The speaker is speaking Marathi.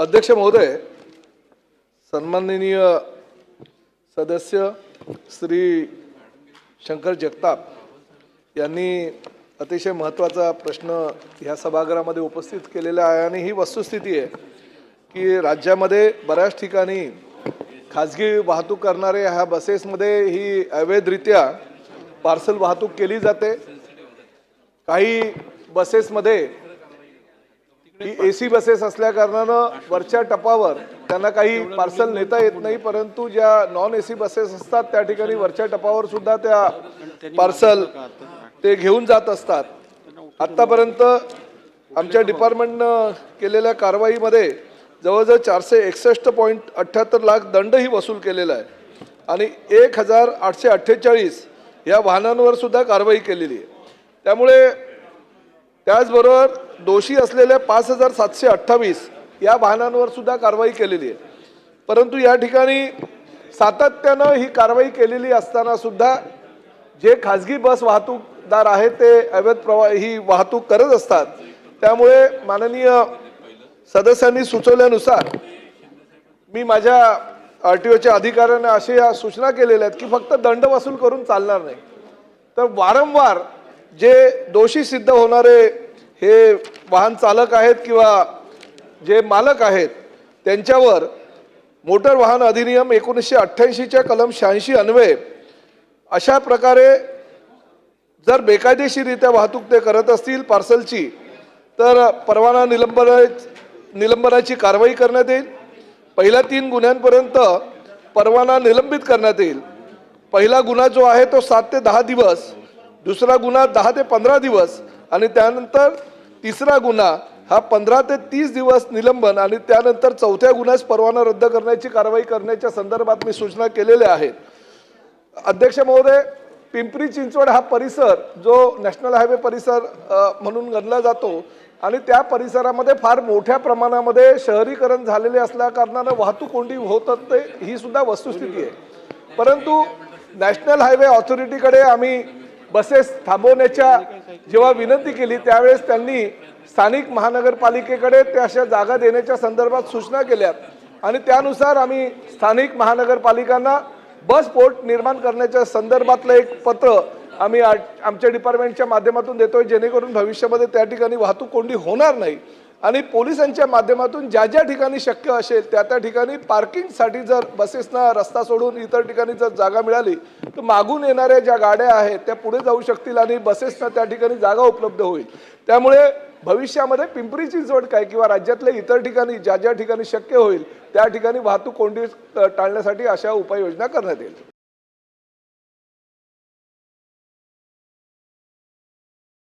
अध्यक्ष महोदय, सन्माननीय सदस्य श्री शंकर जगताप यांनी अतिशय महत्त्वाचा प्रश्न ह्या सभागृहामध्ये उपस्थित केलेला आहे आणि ही वस्तुस्थिती आहे की राज्यामध्ये बऱ्याच ठिकाणी खाजगी वाहतूक करणारे ह्या बसेसमध्ये ही अवैधरित्या पार्सल वाहतूक केली जाते। काही बसेसमध्ये ही एसी बसेस असल्या कारणानं वरच्या टपावर त्यांना काही पार्सल नेता येत नाही, परंतु ज्या नॉन एसी बसेस असतात त्या ठिकाणी वरच्या टपावर सुद्धा त्या पार्सल ते घेऊन जात असतात। आतापर्यंत आमच्या डिपार्टमेंटनं केलेल्या कारवाईमध्ये जवळजवळ 461.78 लाख दंडही वसूल केलेला आहे आणि 1848 या वाहनांवर सुद्धा कारवाई केलेली आहे। त्यामुळे त्याचबरोबर दोषी असलेल्या 5728 या वाहनांवर सुद्धा कारवाई केलेली आहे। परंतु या ठिकाणी सातत्यानं ही कारवाई केलेली असताना सुद्धा जे खाजगी बस वाहतूकदार आहेत ते अवैध ही वाहतूक करत असतात। त्यामुळे माननीय सदस्यांनी सुचवल्यानुसार मी माझ्या आरटीओच्या अधिकाऱ्यांना अशा सूचना केलेल्या आहेत की फक्त दंड वसूल करून चालणार नाही, तर वारंवार जे दोषी सिद्ध होणारे हे वाहन चालक आहेत किंवा जे मालक आहेत त्यांच्यावर मोटर वाहन अधिनियम 1988च्या कलम 86 अन्वये अशा प्रकारे जर बेकायदेशीररित्या वाहतूक ते करत असतील पार्सलची तर परवाना निलंबनाची कारवाई करण्यात येईल। पहिल्या 3 गुन्ह्यांपर्यंत परवाना निलंबित करण्यात येईल। पहिला गुन्हा जो आहे तो 7 ते 10 दिवस, दुसरा गुन्हा 10 ते 15 दिवस आणि त्यानंतर तिसरा गुन्हा हा 15 ते 30 दिवस निलंबन आणि त्यानंतर चौथ्या गुन्ह्यास परवाना रद्द करण्याची कारवाई करण्याच्या संदर्भात मी सूचना केलेल्या आहेत। अध्यक्ष महोदय, पिंपरी चिंचवड हा परिसर जो नॅशनल हायवे परिसर म्हणून गणला जातो आणि त्या परिसरामध्ये फार मोठ्या प्रमाणामध्ये शहरीकरण झालेले असल्या कारणाने वाहतूक कोंडी होत असते, ही सुद्धा वस्तुस्थिती आहे। परंतु नॅशनल हायवे ऑथॉरिटीकडे आम्ही बसेस थांबवण्याच्या जेव्हा विनंती केली त्यावेळेस त्यांनी स्थानिक महानगरपालिकेकडे त्या अशा जागा देण्याच्या संदर्भात सूचना केल्या आणि त्यानुसार आम्ही स्थानिक महानगरपालिकांना बस पोर्ट निर्माण करण्याच्या संदर्भातलं एक पत्र आम्ही आमच्या डिपार्टमेंटच्या माध्यमातून देतोय, जेणेकरून भविष्यामध्ये त्या ठिकाणी वाहतूक कोंडी होणार नाही आणि पोलिसांच्या माध्यमातून ज्या ज्या ठिकाणी शक्य असेल त्या त्या ठिकाणी पार्किंगसाठी जर बसेसना रस्ता सोडून इतर ठिकाणी जर जागा मिळाली तर मागून येणाऱ्या ज्या गाड्या आहेत त्या पुढे जाऊ शकतील आणि बसेसना त्या ठिकाणी जागा उपलब्ध होईल। त्यामुळे भविष्यामध्ये पिंपरी चिंचवड काय किंवा राज्यातल्या इतर ठिकाणी ज्या ज्या ठिकाणी शक्य होईल त्या ठिकाणी वाहतूक कोंडी टाळण्यासाठी अशा उपाययोजना करण्यात येईल।